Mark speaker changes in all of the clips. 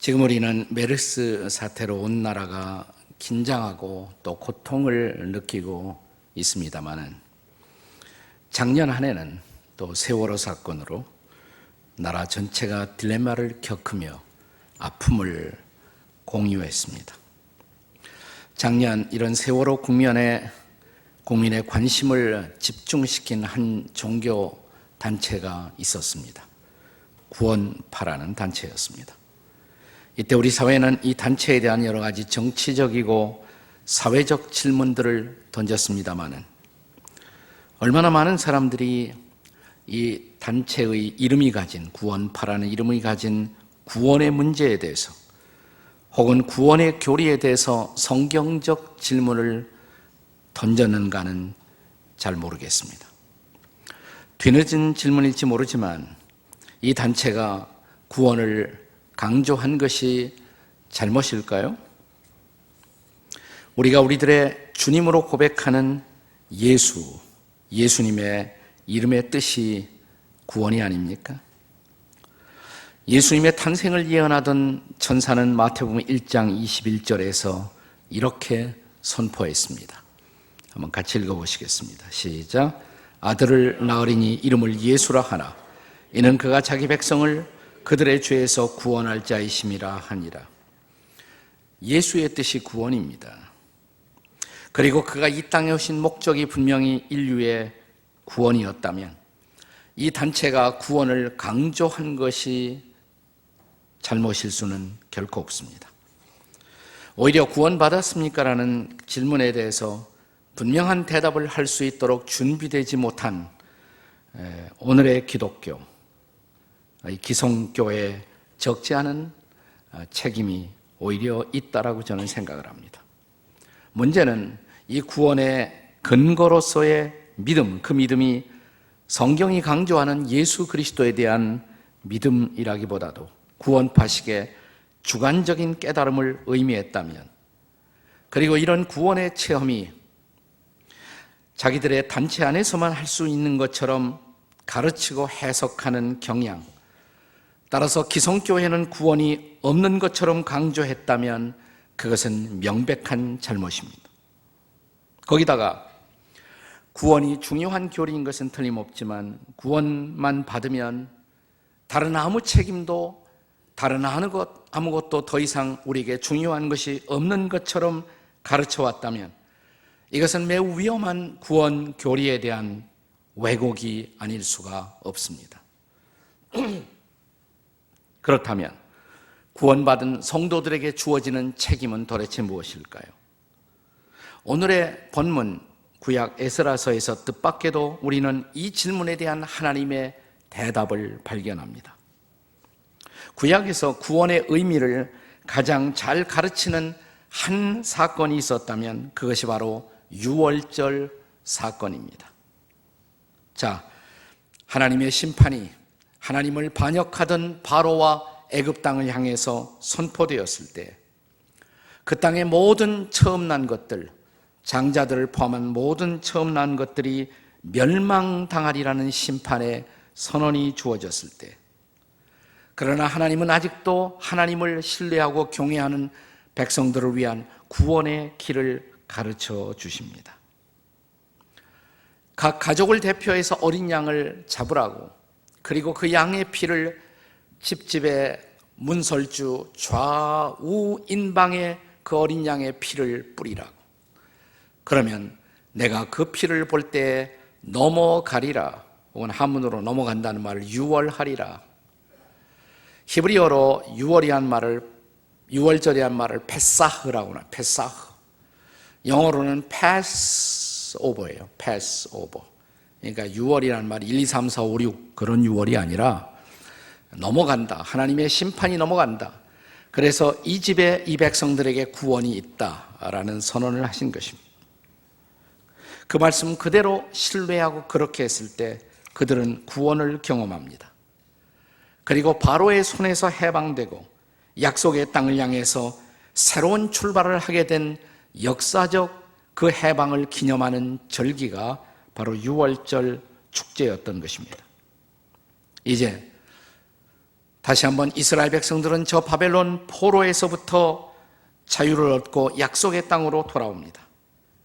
Speaker 1: 지금 우리는 메르스 사태로 온 나라가 긴장하고 또 고통을 느끼고 있습니다마는 작년 한 해는 또 세월호 사건으로 나라 전체가 딜레마를 겪으며 아픔을 공유했습니다. 작년 이런 세월호 국면에 국민의 관심을 집중시킨 한 종교 단체가 있었습니다. 구원파라는 단체였습니다. 이때 우리 사회는 이 단체에 대한 여러 가지 정치적이고 사회적 질문들을 던졌습니다마는 얼마나 많은 사람들이 이 단체의 이름이 가진 구원파라는 이름이 가진 구원의 문제에 대해서 혹은 구원의 교리에 대해서 성경적 질문을 던졌는가는 잘 모르겠습니다. 뒤늦은 질문일지 모르지만 이 단체가 구원을 강조한 것이 잘못일까요? 우리가 우리들의 주님으로 고백하는 예수님의 이름의 뜻이 구원이 아닙니까? 예수님의 탄생을 예언하던 천사는 마태복음 1장 21절에서 이렇게 선포했습니다. 한번 같이 읽어보시겠습니다. 시작. 아들을 낳으리니 이름을 예수라 하나 이는 그가 자기 백성을 그들의 죄에서 구원할 자이심이라 하니라. 예수의 뜻이 구원입니다. 그리고 그가 이 땅에 오신 목적이 분명히 인류의 구원이었다면 이 단체가 구원을 강조한 것이 잘못일 수는 결코 없습니다. 오히려 구원받았습니까? 라는 질문에 대해서 분명한 대답을 할 수 있도록 준비되지 못한 오늘의 기독교, 기성교회에 적지 않은 책임이 오히려 있다라고 저는 생각을 합니다. 문제는 이 구원의 근거로서의 믿음, 그 믿음이 성경이 강조하는 예수 그리스도에 대한 믿음이라기보다도 구원파식의 주관적인 깨달음을 의미했다면, 그리고 이런 구원의 체험이 자기들의 단체 안에서만 할 수 있는 것처럼 가르치고 해석하는 경향, 따라서 기성교회는 구원이 없는 것처럼 강조했다면 그것은 명백한 잘못입니다. 거기다가 구원이 중요한 교리인 것은 틀림없지만 구원만 받으면 다른 아무 책임도 다른 아무것도 더 이상 우리에게 중요한 것이 없는 것처럼 가르쳐 왔다면 이것은 매우 위험한 구원 교리에 대한 왜곡이 아닐 수가 없습니다. 그렇다면 구원받은 성도들에게 주어지는 책임은 도대체 무엇일까요? 오늘의 본문 구약 에스라서에서 뜻밖에도 우리는 이 질문에 대한 하나님의 대답을 발견합니다. 구약에서 구원의 의미를 가장 잘 가르치는 한 사건이 있었다면 그것이 바로 유월절 사건입니다. 자, 하나님의 심판이 하나님을 반역하던 바로와 애굽 땅을 향해서 선포되었을 때 그 땅의 모든 처음 난 것들, 장자들을 포함한 모든 처음 난 것들이 멸망당하리라는 심판의 선언이 주어졌을 때, 그러나 하나님은 아직도 하나님을 신뢰하고 경외하는 백성들을 위한 구원의 길을 가르쳐 주십니다. 각 가족을 대표해서 어린 양을 잡으라고, 그리고 그 양의 피를 집집의 문설주 좌우 인방에 그 어린 양의 피를 뿌리라고. 그러면 내가 그 피를 볼 때 넘어가리라, 혹은 한문으로 넘어간다는 말을 유월하리라. 히브리어로 유월절이란 말을 페사흐라고 하나, 페사흐. 영어로는 패스오버예요. 패스오버. 그러니까 6월이라는 말이 1, 2, 3, 4, 5, 6 그런 6월이 아니라 넘어간다. 하나님의 심판이 넘어간다. 그래서 이 집에 이 백성들에게 구원이 있다라는 선언을 하신 것입니다. 그 말씀 그대로 신뢰하고 그렇게 했을 때 그들은 구원을 경험합니다. 그리고 바로의 손에서 해방되고 약속의 땅을 향해서 새로운 출발을 하게 된 역사적 그 해방을 기념하는 절기가 바로 유월절 축제였던 것입니다. 이제 다시 한번 이스라엘 백성들은 저 바벨론 포로에서부터 자유를 얻고 약속의 땅으로 돌아옵니다.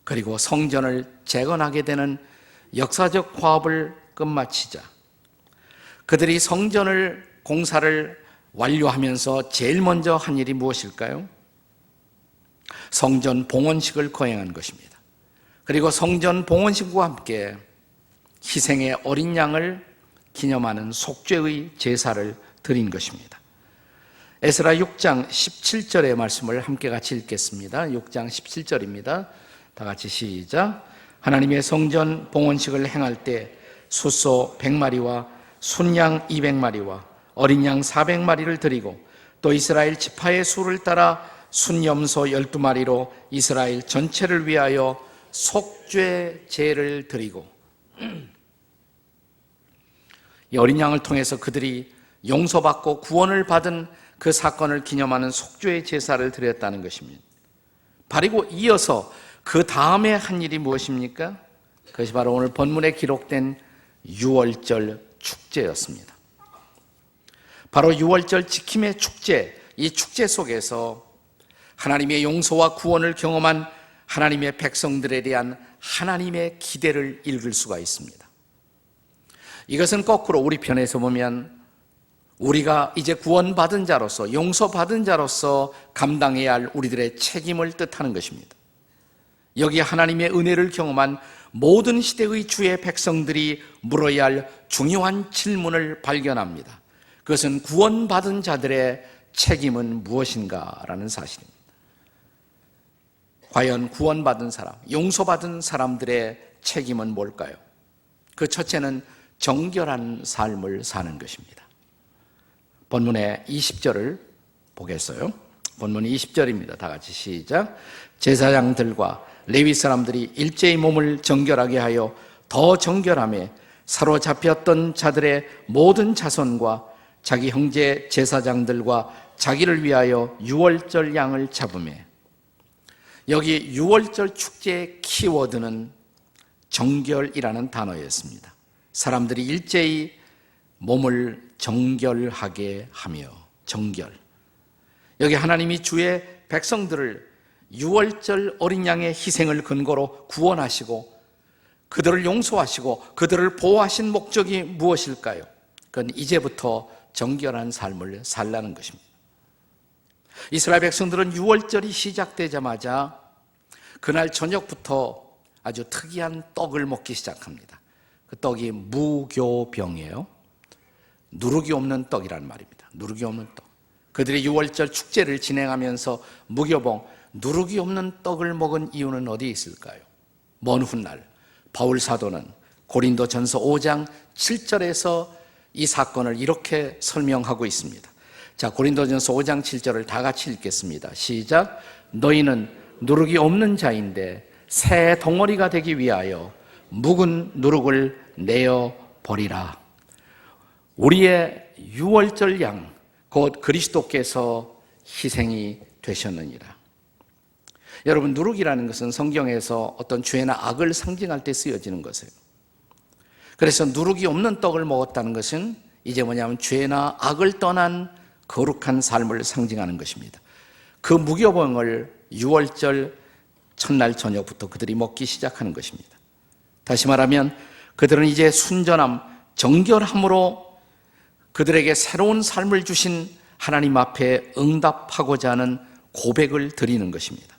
Speaker 1: 그리고 성전을 재건하게 되는 역사적 화합을 끝마치자 그들이 성전을 공사를 완료하면서 제일 먼저 한 일이 무엇일까요? 성전 봉헌식을 거행한 것입니다. 그리고 성전 봉헌식과 함께 희생의 어린 양을 기념하는 속죄의 제사를 드린 것입니다. 에스라 6장 17절의 말씀을 함께 같이 읽겠습니다. 6장 17절입니다. 다 같이 시작. 하나님의 성전 봉헌식을 행할 때 숫소 100마리와 순양 200마리와 어린 양 400마리를 드리고 또 이스라엘 지파의 수를 따라 순염소 12마리로 이스라엘 전체를 위하여 속죄제를 드리고 이 어린 양을 통해서 그들이 용서받고 구원을 받은 그 사건을 기념하는 속죄의 제사를 드렸다는 것입니다. 그리고 이어서 그 다음에 한 일이 무엇입니까? 그것이 바로 오늘 본문에 기록된 유월절 축제였습니다. 바로 유월절 지킴의 축제, 이 축제 속에서 하나님의 용서와 구원을 경험한 하나님의 백성들에 대한 하나님의 기대를 읽을 수가 있습니다. 이것은 거꾸로 우리 편에서 보면 우리가 이제 구원받은 자로서 용서받은 자로서 감당해야 할 우리들의 책임을 뜻하는 것입니다. 여기 하나님의 은혜를 경험한 모든 시대의 주의 백성들이 물어야 할 중요한 질문을 발견합니다. 그것은 구원받은 자들의 책임은 무엇인가라는 사실입니다. 과연 구원받은 사람, 용서받은 사람들의 책임은 뭘까요? 그 첫째는 정결한 삶을 사는 것입니다. 본문의 20절을 보겠어요. 본문 20절입니다. 다 같이 시작. 제사장들과 레위 사람들이 일제히 몸을 정결하게 하여 더 정결함에 사로잡혔던 자들의 모든 자손과 자기 형제 제사장들과 자기를 위하여 유월절 양을 잡으매. 여기 유월절 축제의 키워드는 정결이라는 단어였습니다. 사람들이 일제히 몸을 정결하게 하며 정결. 여기 하나님이 주의 백성들을 유월절 어린 양의 희생을 근거로 구원하시고 그들을 용서하시고 그들을 보호하신 목적이 무엇일까요? 그건 이제부터 정결한 삶을 살라는 것입니다. 이스라엘 백성들은 유월절이 시작되자마자 그날 저녁부터 아주 특이한 떡을 먹기 시작합니다. 그 떡이 무교병이에요. 누룩이 없는 떡이란 말입니다. 누룩이 없는 떡. 그들이 유월절 축제를 진행하면서 무교병, 누룩이 없는 떡을 먹은 이유는 어디에 있을까요? 먼 훗날 바울 사도는 고린도전서 5장 7절에서 이 사건을 이렇게 설명하고 있습니다. 자, 고린도전서 5장 7절을 다 같이 읽겠습니다. 시작. 너희는 누룩이 없는 자인데 새 덩어리가 되기 위하여 묵은 누룩을 내어 버리라. 우리의 유월절 양 곧 그리스도께서 희생이 되셨느니라. 여러분, 누룩이라는 것은 성경에서 어떤 죄나 악을 상징할 때 쓰여지는 것이에요. 그래서 누룩이 없는 떡을 먹었다는 것은 이제 뭐냐면 죄나 악을 떠난 거룩한 삶을 상징하는 것입니다. 그 무교병을 유월절 첫날 저녁부터 그들이 먹기 시작하는 것입니다. 다시 말하면 그들은 이제 순전함, 정결함으로 그들에게 새로운 삶을 주신 하나님 앞에 응답하고자 하는 고백을 드리는 것입니다.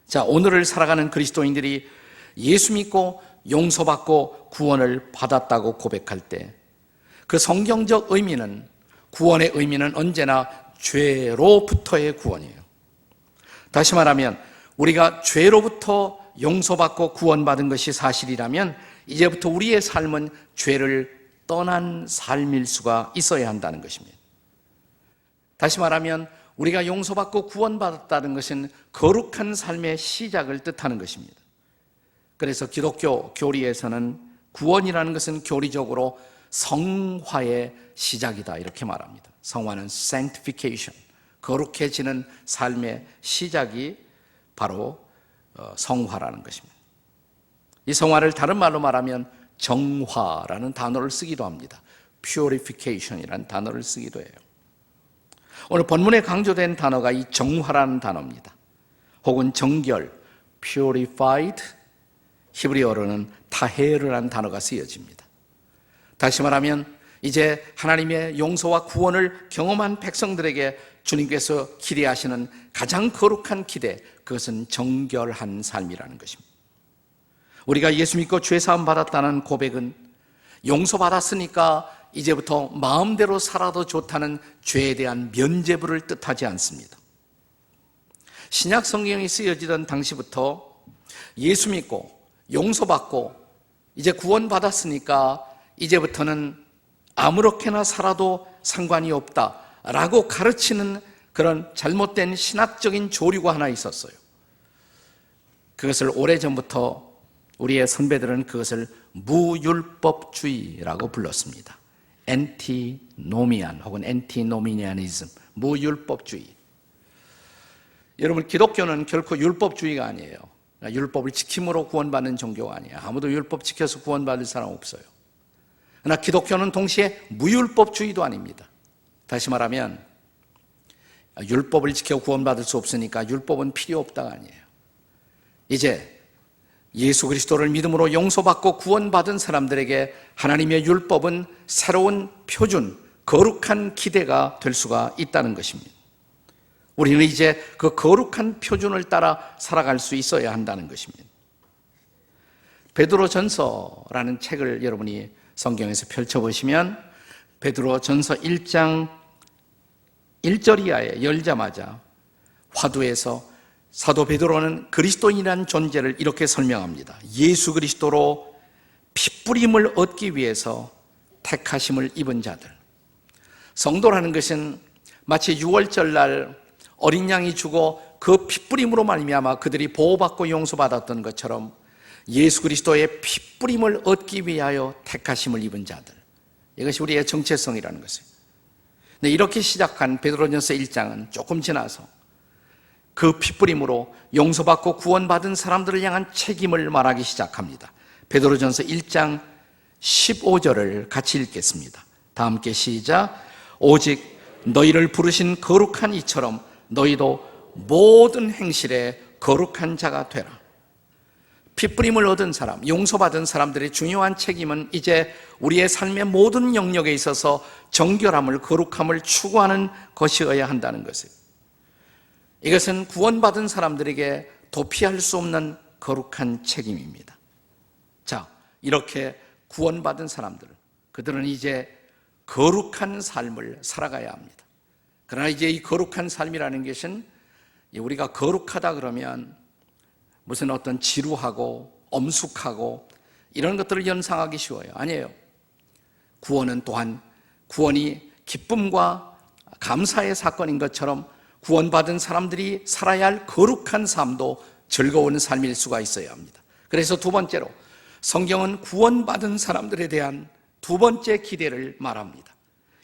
Speaker 1: 자, 오늘을 살아가는 그리스도인들이 예수 믿고 용서받고 구원을 받았다고 고백할 때 그 성경적 의미는, 구원의 의미는 언제나 죄로부터의 구원이에요. 다시 말하면 우리가 죄로부터 용서받고 구원받은 것이 사실이라면 이제부터 우리의 삶은 죄를 떠난 삶일 수가 있어야 한다는 것입니다. 다시 말하면 우리가 용서받고 구원받았다는 것은 거룩한 삶의 시작을 뜻하는 것입니다. 그래서 기독교 교리에서는 구원이라는 것은 교리적으로 성화의 시작이다 이렇게 말합니다. 성화는 sanctification, 거룩해지는 삶의 시작이 바로 성화라는 것입니다. 이 성화를 다른 말로 말하면 정화라는 단어를 쓰기도 합니다. purification이라는 단어를 쓰기도 해요. 오늘 본문에 강조된 단어가 이 정화라는 단어입니다. 혹은 정결, purified, 히브리어로는 타헤르라는 단어가 쓰여집니다. 다시 말하면 이제 하나님의 용서와 구원을 경험한 백성들에게 주님께서 기대하시는 가장 거룩한 기대, 그것은 정결한 삶이라는 것입니다. 우리가 예수 믿고 죄사함 받았다는 고백은 용서받았으니까 이제부터 마음대로 살아도 좋다는 죄에 대한 면죄부를 뜻하지 않습니다. 신약 성경이 쓰여지던 당시부터 예수 믿고 용서받고 이제 구원받았으니까 이제부터는 아무렇게나 살아도 상관이 없다라고 가르치는 그런 잘못된 신학적인 조류가 하나 있었어요. 그것을 오래전부터 우리의 선배들은 그것을 무율법주의라고 불렀습니다. 엔티노미안 혹은 엔티노미니아니즘, 무율법주의. 여러분, 기독교는 결코 율법주의가 아니에요. 율법을 지킴으로 구원받는 종교가 아니에요. 아무도 율법 지켜서 구원받을 사람 없어요. 그러나 기독교는 동시에 무율법주의도 아닙니다. 다시 말하면 율법을 지켜 구원받을 수 없으니까 율법은 필요 없다가 아니에요. 이제 예수 그리스도를 믿음으로 용서받고 구원받은 사람들에게 하나님의 율법은 새로운 표준, 거룩한 기대가 될 수가 있다는 것입니다. 우리는 이제 그 거룩한 표준을 따라 살아갈 수 있어야 한다는 것입니다. 베드로전서라는 책을 여러분이 성경에서 펼쳐보시면 베드로전서 1장 1절 이하에 열자마자 화두에서 사도 베드로는 그리스도인이라는 존재를 이렇게 설명합니다. 예수 그리스도로 핏부림을 얻기 위해서 택하심을 입은 자들. 성도라는 것은 마치 유월절날 어린 양이 죽어 그 핏부림으로 말미암아 그들이 보호받고 용서받았던 것처럼 예수 그리스도의 핏부림을 얻기 위하여 택하심을 입은 자들. 이것이 우리의 정체성이라는 것이에요. 근데 이렇게 시작한 베드로전서 1장은 조금 지나서 그 핏부림으로 용서받고 구원받은 사람들을 향한 책임을 말하기 시작합니다. 베드로전서 1장 15절을 같이 읽겠습니다. 다 함께 시작. 오직 너희를 부르신 거룩한 이처럼 너희도 모든 행실에 거룩한 자가 되라. 핏부림을 얻은 사람, 용서받은 사람들의 중요한 책임은 이제 우리의 삶의 모든 영역에 있어서 정결함을, 거룩함을 추구하는 것이어야 한다는 것이에요. 이것은 구원받은 사람들에게 도피할 수 없는 거룩한 책임입니다. 자, 이렇게 구원받은 사람들, 그들은 이제 거룩한 삶을 살아가야 합니다. 그러나 이제 이 거룩한 삶이라는 것은 우리가 거룩하다 그러면 무슨 어떤 지루하고 엄숙하고 이런 것들을 연상하기 쉬워요. 아니에요. 구원은 또한 구원이 기쁨과 감사의 사건인 것처럼 구원받은 사람들이 살아야 할 거룩한 삶도 즐거운 삶일 수가 있어야 합니다. 그래서 두 번째로 성경은 구원받은 사람들에 대한 두 번째 기대를 말합니다.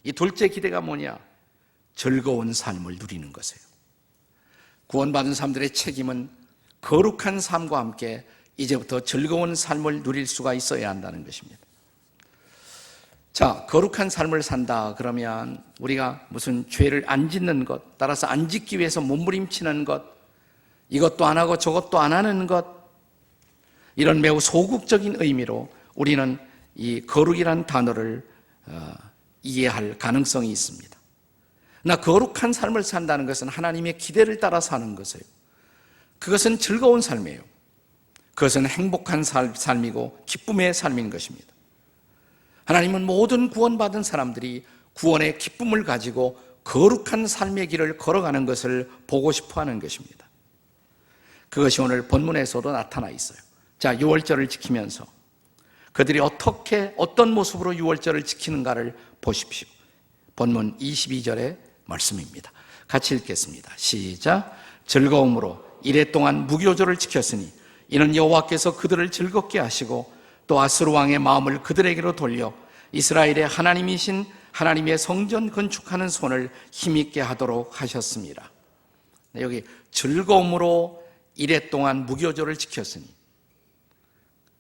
Speaker 1: 이 둘째 기대가 뭐냐? 즐거운 삶을 누리는 것이에요. 구원받은 사람들의 책임은 거룩한 삶과 함께 이제부터 즐거운 삶을 누릴 수가 있어야 한다는 것입니다. 자, 거룩한 삶을 산다 그러면 우리가 무슨 죄를 안 짓는 것, 따라서 안 짓기 위해서 몸부림치는 것, 이것도 안 하고 저것도 안 하는 것, 이런 매우 소극적인 의미로 우리는 이 거룩이라는 단어를 이해할 가능성이 있습니다. 그러나 거룩한 삶을 산다는 것은 하나님의 기대를 따라 사는 것이에요. 그것은 즐거운 삶이에요. 그것은 행복한 삶이고 기쁨의 삶인 것입니다. 하나님은 모든 구원받은 사람들이 구원의 기쁨을 가지고 거룩한 삶의 길을 걸어가는 것을 보고 싶어 하는 것입니다. 그것이 오늘 본문에서도 나타나 있어요. 자, 유월절을 지키면서 그들이 어떤 모습으로 유월절을 지키는가를 보십시오. 본문 22절의 말씀입니다. 같이 읽겠습니다. 시작. 즐거움으로 이레 동안 무교절을 지켰으니 이는 여호와께서 그들을 즐겁게 하시고 또 아스루 왕의 마음을 그들에게로 돌려 이스라엘의 하나님이신 하나님의 성전 건축하는 손을 힘있게 하도록 하셨습니다. 여기 즐거움으로 이레 동안 무교절을 지켰으니,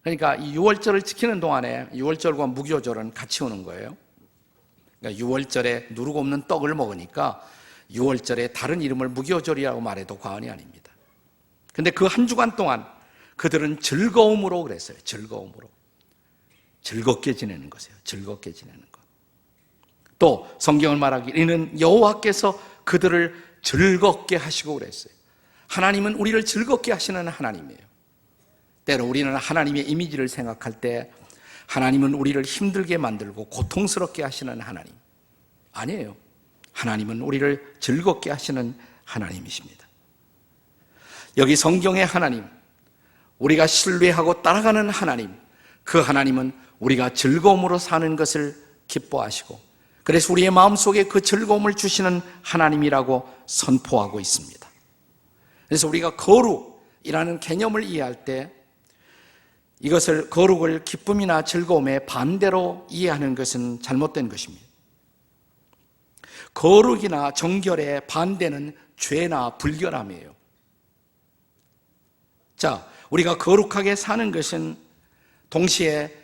Speaker 1: 그러니까 이 유월절을 지키는 동안에 유월절과 무교절은 같이 오는 거예요. 그러니까 유월절에 누룩 없는 떡을 먹으니까 유월절에 다른 이름을 무교절이라고 말해도 과언이 아닙니다. 근데 그 한 주간 동안 그들은 즐거움으로 그랬어요. 즐거움으로. 즐겁게 지내는 것이에요. 즐겁게 지내는 것. 또 성경을 말하기 이는 여호와께서 그들을 즐겁게 하시고 그랬어요. 하나님은 우리를 즐겁게 하시는 하나님이에요. 때로 우리는 하나님의 이미지를 생각할 때 하나님은 우리를 힘들게 만들고 고통스럽게 하시는 하나님. 아니에요. 하나님은 우리를 즐겁게 하시는 하나님이십니다. 여기 성경의 하나님, 우리가 신뢰하고 따라가는 하나님, 그 하나님은 우리가 즐거움으로 사는 것을 기뻐하시고 그래서 우리의 마음속에 그 즐거움을 주시는 하나님이라고 선포하고 있습니다. 그래서 우리가 거룩이라는 개념을 이해할 때 이것을 거룩을 기쁨이나 즐거움의 반대로 이해하는 것은 잘못된 것입니다. 거룩이나 정결의 반대는 죄나 불결함이에요. 자, 우리가 거룩하게 사는 것은 동시에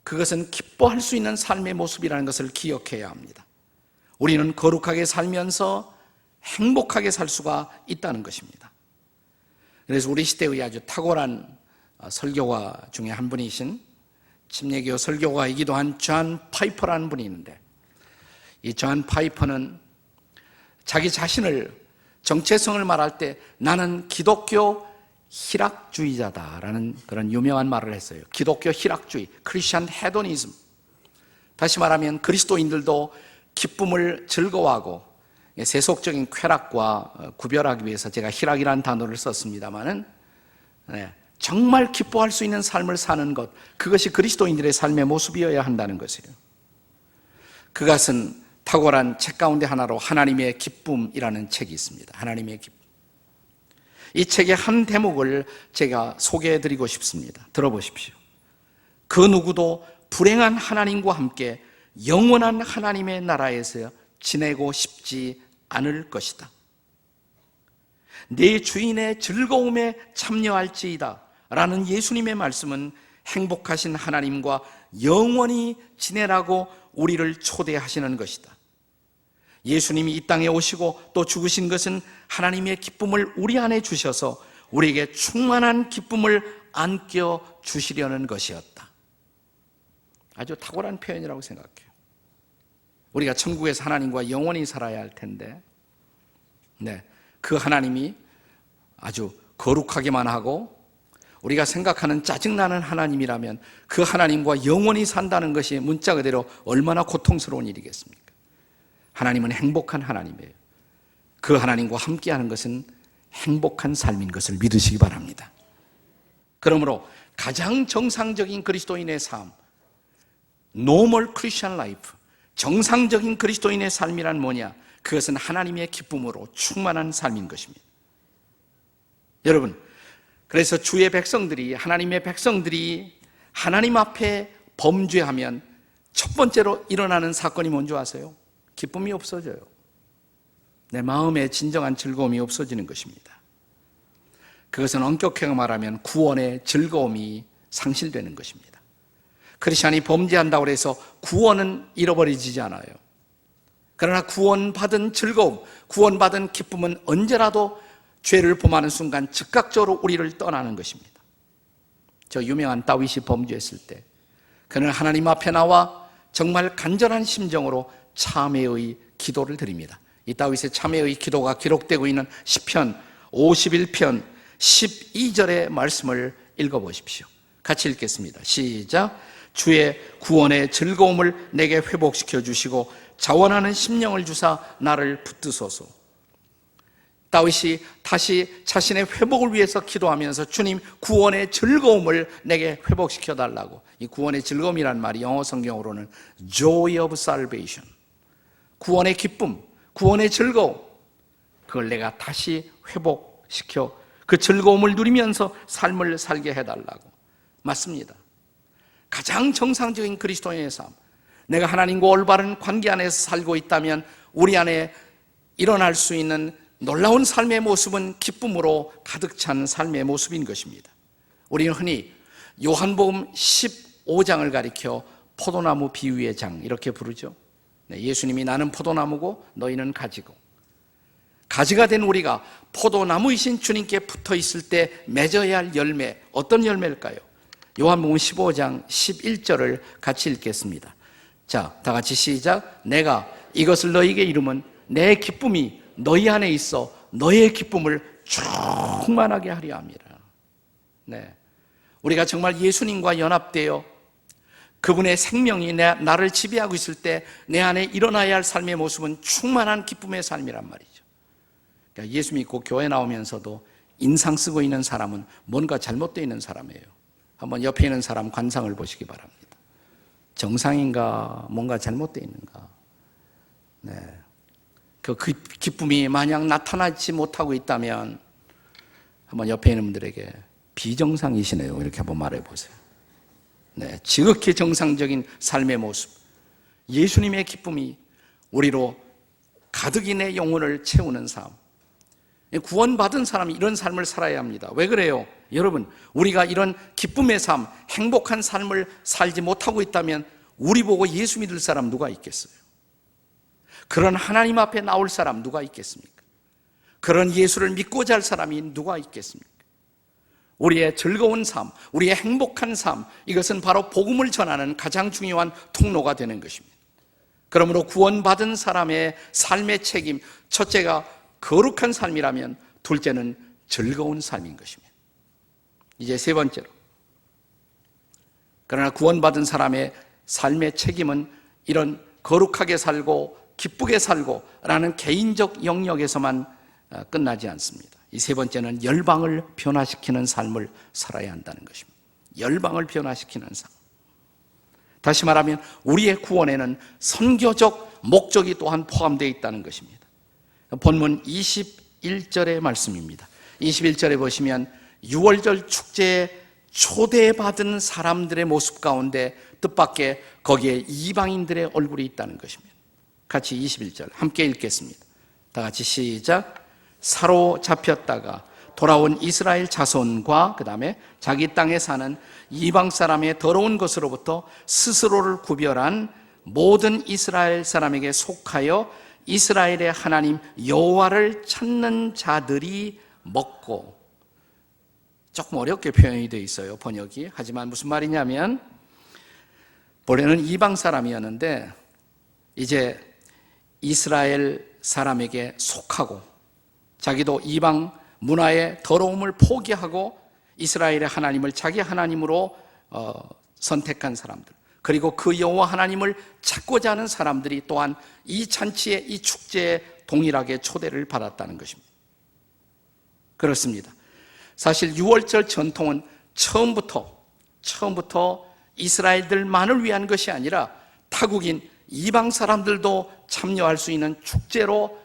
Speaker 1: 그것은 기뻐할 수 있는 삶의 모습이라는 것을 기억해야 합니다. 우리는 거룩하게 살면서 행복하게 살 수가 있다는 것입니다. 그래서 우리 시대의 아주 탁월한 설교가 중에 한 분이신 침례교 설교가이기도 한 존 파이퍼라는 분이 있는데 이 존 파이퍼는 자기 자신을 정체성을 말할 때 나는 기독교 희락주의자다라는 그런 유명한 말을 했어요. 기독교 희락주의, 크리스천 헤도니즘. 다시 말하면 그리스도인들도 기쁨을 즐거워하고 세속적인 쾌락과 구별하기 위해서 제가 희락이라는 단어를 썼습니다마는 정말 기뻐할 수 있는 삶을 사는 것, 그것이 그리스도인들의 삶의 모습이어야 한다는 것이에요. 그것은 탁월한 책 가운데 하나로 하나님의 기쁨이라는 책이 있습니다. 하나님의 기쁨. 이 책의 한 대목을 제가 소개해드리고 싶습니다. 들어보십시오. 그 누구도 불행한 하나님과 함께 영원한 하나님의 나라에서 지내고 싶지 않을 것이다. 내 주인의 즐거움에 참여할지이다 라는 예수님의 말씀은 행복하신 하나님과 영원히 지내라고 우리를 초대하시는 것이다. 예수님이 이 땅에 오시고 또 죽으신 것은 하나님의 기쁨을 우리 안에 주셔서 우리에게 충만한 기쁨을 안겨 주시려는 것이었다. 아주 탁월한 표현이라고 생각해요. 우리가 천국에서 하나님과 영원히 살아야 할 텐데 그 하나님이 아주 거룩하기만 하고 우리가 생각하는 짜증나는 하나님이라면 그 하나님과 영원히 산다는 것이 문자 그대로 얼마나 고통스러운 일이겠습니까? 하나님은 행복한 하나님이에요. 그 하나님과 함께하는 것은 행복한 삶인 것을 믿으시기 바랍니다. 그러므로 가장 정상적인 그리스도인의 삶, Normal Christian Life, 정상적인 그리스도인의 삶이란 뭐냐? 그것은 하나님의 기쁨으로 충만한 삶인 것입니다. 여러분, 그래서 주의 백성들이, 하나님의 백성들이 하나님 앞에 범죄하면 첫 번째로 일어나는 사건이 뭔지 아세요? 기쁨이 없어져요. 내 마음에 진정한 즐거움이 없어지는 것입니다. 그것은 엄격하게 말하면 구원의 즐거움이 상실되는 것입니다. 크리스찬이 범죄한다고 해서 구원은 잃어버리지 않아요. 그러나 구원받은 즐거움, 구원받은 기쁨은 언제라도 죄를 범하는 순간 즉각적으로 우리를 떠나는 것입니다. 저 유명한 다윗이 범죄했을 때 그는 하나님 앞에 나와 정말 간절한 심정으로 참회의 기도를 드립니다. 이 다윗의 참회의 기도가 기록되고 있는 시편 51편 12절의 말씀을 읽어보십시오. 같이 읽겠습니다. 시작. 주의 구원의 즐거움을 내게 회복시켜 주시고 자원하는 심령을 주사 나를 붙드소서. 다윗이 다시 자신의 회복을 위해서 기도하면서 주님 구원의 즐거움을 내게 회복시켜 달라고. 이 구원의 즐거움이란 말이 영어 성경으로는 Joy of Salvation, 구원의 기쁨, 구원의 즐거움, 그걸 내가 다시 회복시켜 그 즐거움을 누리면서 삶을 살게 해달라고. 맞습니다. 가장 정상적인 그리스도인의 삶, 내가 하나님과 올바른 관계 안에서 살고 있다면 우리 안에 일어날 수 있는 놀라운 삶의 모습은 기쁨으로 가득 찬 삶의 모습인 것입니다. 우리는 흔히 요한복음 15장을 가리켜 포도나무 비유의 장 이렇게 부르죠. 예수님이 나는 포도나무고 너희는 가지고, 가지가 된 우리가 포도나무이신 주님께 붙어 있을 때 맺어야 할 열매, 어떤 열매일까요? 요한복음 15장 11절을 같이 읽겠습니다. 자, 다 같이 시작. 내가 이것을 너희에게 이루면 내 기쁨이 너희 안에 있어 너희의 기쁨을 충만하게 하려 함이라. 네, 우리가 정말 예수님과 연합되어 그분의 생명이 나를 지배하고 있을 때 내 안에 일어나야 할 삶의 모습은 충만한 기쁨의 삶이란 말이죠. 그러니까 예수 믿고 교회 나오면서도 인상 쓰고 있는 사람은 뭔가 잘못되어 있는 사람이에요. 한번 옆에 있는 사람 관상을 보시기 바랍니다. 정상인가 뭔가 잘못되어 있는가. 네, 그 기쁨이 만약 나타나지 못하고 있다면 한번 옆에 있는 분들에게 비정상이시네요 이렇게 한번 말해보세요. 네, 지극히 정상적인 삶의 모습, 예수님의 기쁨이 우리로 가득히 내 영혼을 채우는 삶. 구원받은 사람이 이런 삶을 살아야 합니다. 왜 그래요? 여러분, 우리가 이런 기쁨의 삶, 행복한 삶을 살지 못하고 있다면 우리 보고 예수 믿을 사람 누가 있겠어요? 그런 하나님 앞에 나올 사람 누가 있겠습니까? 그런 예수를 믿고자 할 사람이 누가 있겠습니까? 우리의 즐거운 삶, 우리의 행복한 삶, 이것은 바로 복음을 전하는 가장 중요한 통로가 되는 것입니다. 그러므로 구원받은 사람의 삶의 책임, 첫째가 거룩한 삶이라면 둘째는 즐거운 삶인 것입니다. 이제 세 번째로, 그러나 구원받은 사람의 삶의 책임은 이런 거룩하게 살고 기쁘게 살고 라는 개인적 영역에서만 끝나지 않습니다. 이 세 번째는 열방을 변화시키는 삶을 살아야 한다는 것입니다. 열방을 변화시키는 삶. 다시 말하면 우리의 구원에는 선교적 목적이 또한 포함되어 있다는 것입니다. 본문 21절의 말씀입니다. 21절에 보시면 6월절 축제에 초대받은 사람들의 모습 가운데 뜻밖의 거기에 이방인들의 얼굴이 있다는 것입니다. 같이 21절 함께 읽겠습니다. 다 같이 시작. 사로잡혔다가 돌아온 이스라엘 자손과 그 다음에 자기 땅에 사는 이방 사람의 더러운 것으로부터 스스로를 구별한 모든 이스라엘 사람에게 속하여 이스라엘의 하나님 여호와를 찾는 자들이 먹고, 조금 어렵게 표현이 되어 있어요 번역이. 하지만 무슨 말이냐면 원래는 이방 사람이었는데 이제 이스라엘 사람에게 속하고 자기도 이방 문화의 더러움을 포기하고 이스라엘의 하나님을 자기 하나님으로 선택한 사람들, 그리고 그 여호와 하나님을 찾고자 하는 사람들이 또한 이 잔치에, 이 축제에 동일하게 초대를 받았다는 것입니다. 그렇습니다. 사실 6월절 전통은 처음부터 이스라엘들만을 위한 것이 아니라 타국인 이방 사람들도 참여할 수 있는 축제로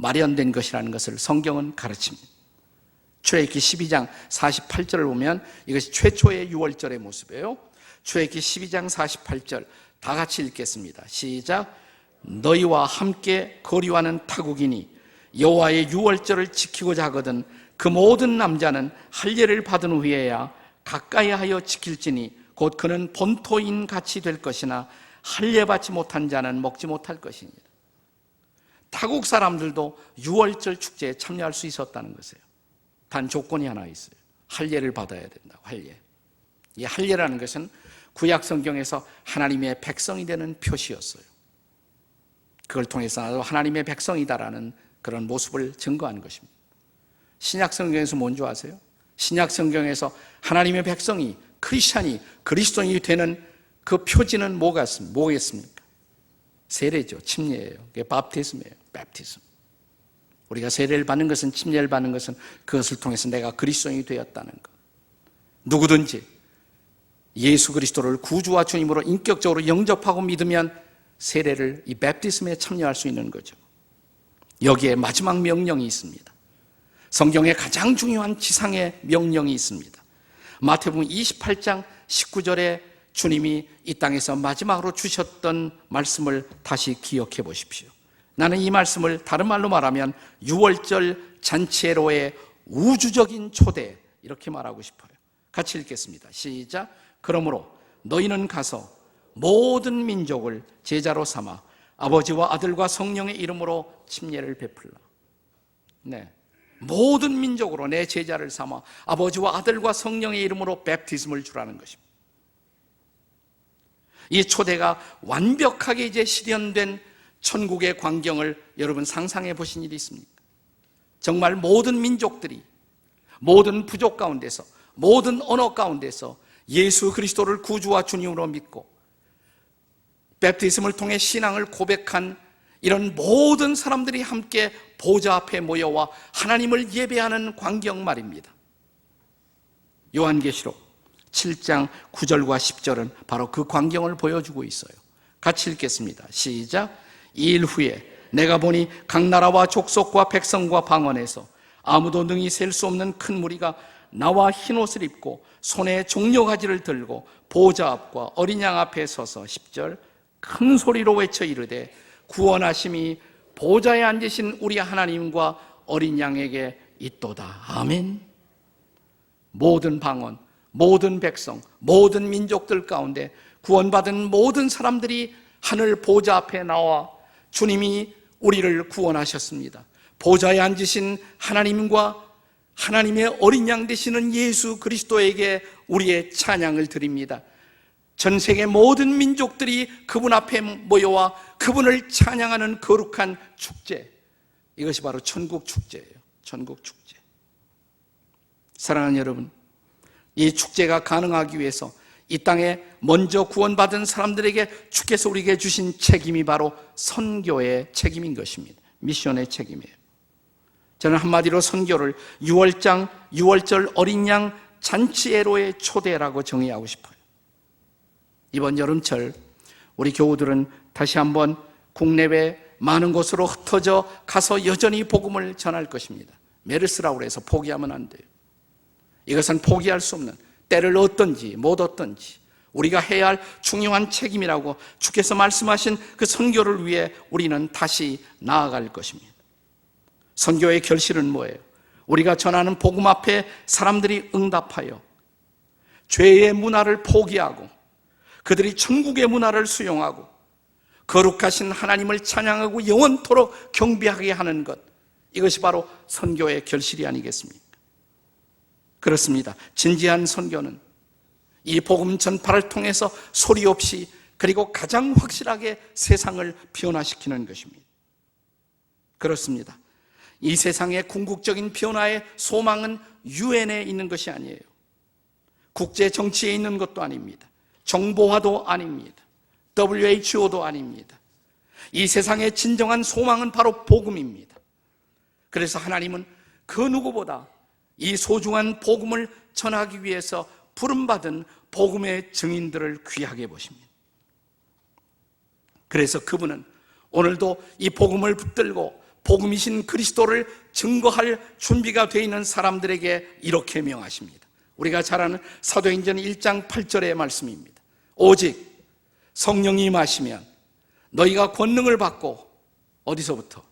Speaker 1: 마련된 것이라는 것을 성경은 가르칩니다. 출애굽기 12장 48절을 보면 이것이 최초의 6월절의 모습이에요. 출애굽기 12장 48절 다 같이 읽겠습니다. 시작. 너희와 함께 거류하는 타국인이 여호와의 6월절을 지키고자 하거든 그 모든 남자는 할례를 받은 후에야 가까이 하여 지킬지니 곧 그는 본토인 같이 될 것이나 할례 받지 못한 자는 먹지 못할 것입니다. 타국 사람들도 6월절 축제에 참여할 수 있었다는 것이에요. 단 조건이 하나 있어요. 할례를 받아야 된다고. 할례. 이 할례라는 것은 구약 성경에서 하나님의 백성이 되는 표시였어요. 그걸 통해서 나도 하나님의 백성이다라는 그런 모습을 증거하는 것입니다. 신약 성경에서 뭔지 아세요? 신약 성경에서 하나님의 백성이, 크리스찬이, 그리스도인이 되는 그 표지는 뭐겠습니까? 세례죠. 침례예요. 그게 밥티즘이에요. 밥티즘. 우리가 세례를 받는 것은, 침례를 받는 것은 그것을 통해서 내가 그리스도인이 되었다는 것. 누구든지 예수 그리스도를 구주와 주님으로 인격적으로 영접하고 믿으면 세례를, 이 밥티즘에 참여할 수 있는 거죠. 여기에 마지막 명령이 있습니다. 성경에 가장 중요한 지상의 명령이 있습니다. 마태복음 28장 19절에 주님이 이 땅에서 마지막으로 주셨던 말씀을 다시 기억해 보십시오. 나는 이 말씀을 다른 말로 말하면 6월절 잔치회로의 우주적인 초대, 이렇게 말하고 싶어요. 같이 읽겠습니다. 시작. 그러므로 너희는 가서 모든 민족을 제자로 삼아 아버지와 아들과 성령의 이름으로 침례를 베풀라. 네. 모든 민족으로 내 제자를 삼아 아버지와 아들과 성령의 이름으로 베프티즘을 주라는 것입니다. 이 초대가 완벽하게 이제 실현된 천국의 광경을 여러분 상상해 보신 일이 있습니까? 정말 모든 민족들이 모든 부족 가운데서 모든 언어 가운데서 예수 그리스도를 구주와 주님으로 믿고 베프티즘을 통해 신앙을 고백한 이런 모든 사람들이 함께 보좌 앞에 모여와 하나님을 예배하는 광경 말입니다. 요한계시록 7장 9절과 10절은 바로 그 광경을 보여주고 있어요. 같이 읽겠습니다. 시작. 이 일 후에 내가 보니 각 나라와 족속과 백성과 방언에서 아무도 능히 셀 수 없는 큰 무리가 나와 흰옷을 입고 손에 종려가지를 들고 보좌 앞과 어린 양 앞에 서서 10절 큰 소리로 외쳐 이르되 구원하심이 보좌에 앉으신 우리 하나님과 어린 양에게 있도다. 아멘. 모든 방언, 모든 백성, 모든 민족들 가운데 구원받은 모든 사람들이 하늘 보좌 앞에 나와 주님이 우리를 구원하셨습니다. 보좌에 앉으신 하나님과 하나님의 어린 양 되시는 예수 그리스도에게 우리의 찬양을 드립니다. 전 세계 모든 민족들이 그분 앞에 모여와 그분을 찬양하는 거룩한 축제, 이것이 바로 천국 축제예요. 천국 축제. 사랑하는 여러분, 이 축제가 가능하기 위해서 이 땅에 먼저 구원받은 사람들에게 주께서 우리에게 주신 책임이 바로 선교의 책임인 것입니다. 미션의 책임이에요. 저는 한마디로 선교를 6월절 어린 양 잔치애로의 초대라고 정의하고 싶어요. 이번 여름철 우리 교우들은 다시 한번 국내외 많은 곳으로 흩어져 가서 여전히 복음을 전할 것입니다. 메르스라고 해서 포기하면 안 돼요. 이것은 포기할 수 없는, 때를 얻든지 못 얻든지 우리가 해야 할 중요한 책임이라고 주께서 말씀하신 그 선교를 위해 우리는 다시 나아갈 것입니다. 선교의 결실은 뭐예요? 우리가 전하는 복음 앞에 사람들이 응답하여 죄의 문화를 포기하고 그들이 천국의 문화를 수용하고 거룩하신 하나님을 찬양하고 영원토록 경배하게 하는 것, 이것이 바로 선교의 결실이 아니겠습니까? 그렇습니다. 진지한 선교는 이 복음 전파를 통해서 소리 없이 그리고 가장 확실하게 세상을 변화시키는 것입니다. 그렇습니다. 이 세상의 궁극적인 변화의 소망은 유엔에 있는 것이 아니에요. 국제 정치에 있는 것도 아닙니다. 정보화도 아닙니다. WHO도 아닙니다. 이 세상의 진정한 소망은 바로 복음입니다. 그래서 하나님은 그 누구보다 이 소중한 복음을 전하기 위해서 부름받은 복음의 증인들을 귀하게 보십니다. 그래서 그분은 오늘도 이 복음을 붙들고 복음이신 그리스도를 증거할 준비가 되어 있는 사람들에게 이렇게 명하십니다. 우리가 잘 아는 사도행전 1장 8절의 말씀입니다. 오직 성령이 임하시면 너희가 권능을 받고 어디서부터?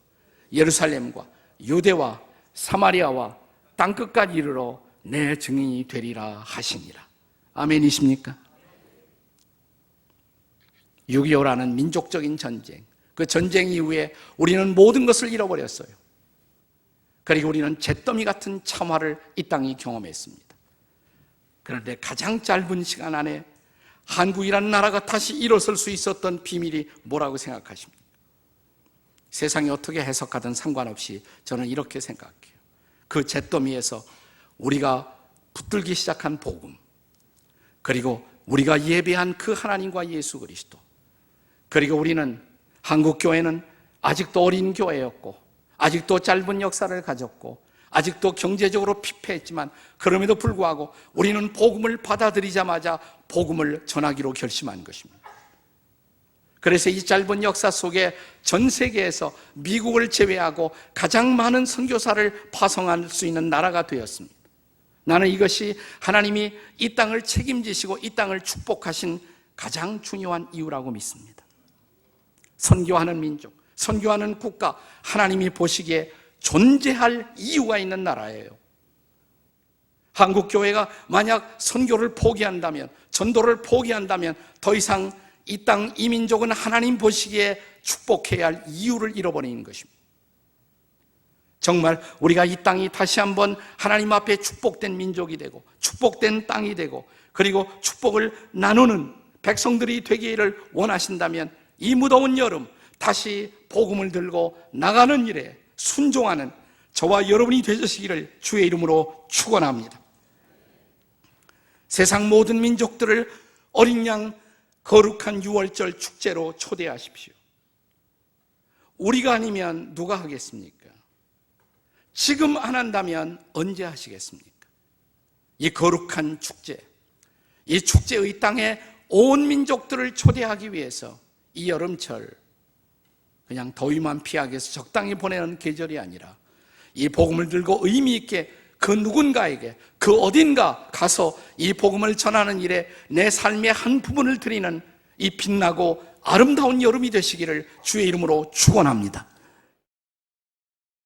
Speaker 1: 예루살렘과 유대와 사마리아와 땅끝까지 이르러 내 증인이 되리라 하시니라. 아멘이십니까? 6.25라는 민족적인 전쟁, 그 전쟁 이후에 우리는 모든 것을 잃어버렸어요. 그리고 우리는 잿더미 같은 참화를 이 땅이 경험했습니다. 그런데 가장 짧은 시간 안에 한국이라는 나라가 다시 일어설 수 있었던 비밀이 뭐라고 생각하십니까? 세상이 어떻게 해석하든 상관없이 저는 이렇게 생각해요. 그 잿더미에서 우리가 붙들기 시작한 복음, 그리고 우리가 예배한 그 하나님과 예수 그리스도, 그리고 우리는 한국교회는 아직도 어린 교회였고 아직도 짧은 역사를 가졌고 아직도 경제적으로 피폐했지만 그럼에도 불구하고 우리는 복음을 받아들이자마자 복음을 전하기로 결심한 것입니다. 그래서 이 짧은 역사 속에 전 세계에서 미국을 제외하고 가장 많은 선교사를 파송할 수 있는 나라가 되었습니다. 나는 이것이 하나님이 이 땅을 책임지시고 이 땅을 축복하신 가장 중요한 이유라고 믿습니다. 선교하는 민족, 선교하는 국가, 하나님이 보시기에 존재할 이유가 있는 나라예요. 한국교회가 만약 선교를 포기한다면, 전도를 포기한다면 더 이상 이 땅 이민족은 하나님 보시기에 축복해야 할 이유를 잃어버리는 것입니다. 정말 우리가 이 땅이 다시 한번 하나님 앞에 축복된 민족이 되고 축복된 땅이 되고 그리고 축복을 나누는 백성들이 되기를 원하신다면 이 무더운 여름 다시 복음을 들고 나가는 일에 순종하는 저와 여러분이 되시기를 주의 이름으로 축원합니다. 세상 모든 민족들을 어린 양 거룩한 유월절 축제로 초대하십시오. 우리가 아니면 누가 하겠습니까? 지금 안 한다면 언제 하시겠습니까? 이 거룩한 축제, 이 축제의 땅에 온 민족들을 초대하기 위해서 이 여름철 그냥 더위만 피하기 위해서 적당히 보내는 계절이 아니라 이 복음을 들고 의미 있게 그 누군가에게 그 어딘가 가서 이 복음을 전하는 일에 내 삶의 한 부분을 드리는 이 빛나고 아름다운 여름이 되시기를 주의 이름으로 축원합니다.